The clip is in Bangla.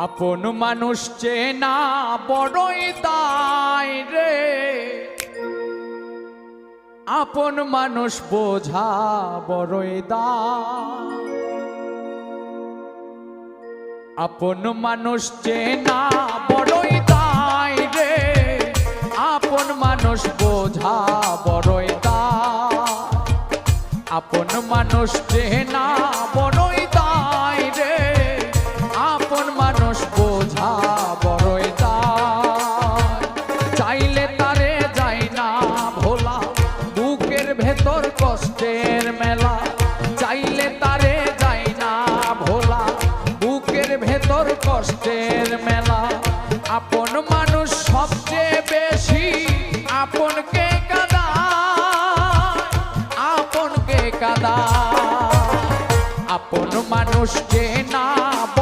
আপন মানুষ চেনা বড়ই দায় রে, আপন মানুষ বোঝা বড়ই দায়। আপন মানুষ চেনা বড়ই দায় রে, আপন মানুষ বোঝা বড়ই দায়। আপন মানুষ চেনা বড়ই দায় রে, আপন মানুষ বোঝা বড়ই দায়। চাইলে তারে যায় না ভোলা, বুকের ভেতর কষ্টের মেলা। চাইলে তারে যায় না ভোলা, বুকের ভেতর কষ্টের মেলা। আপন মানুষ সবচেয়ে বেশি আপনকে কাঁদায়, আপনকে কাঁদায়। আপন মানুষ চেনা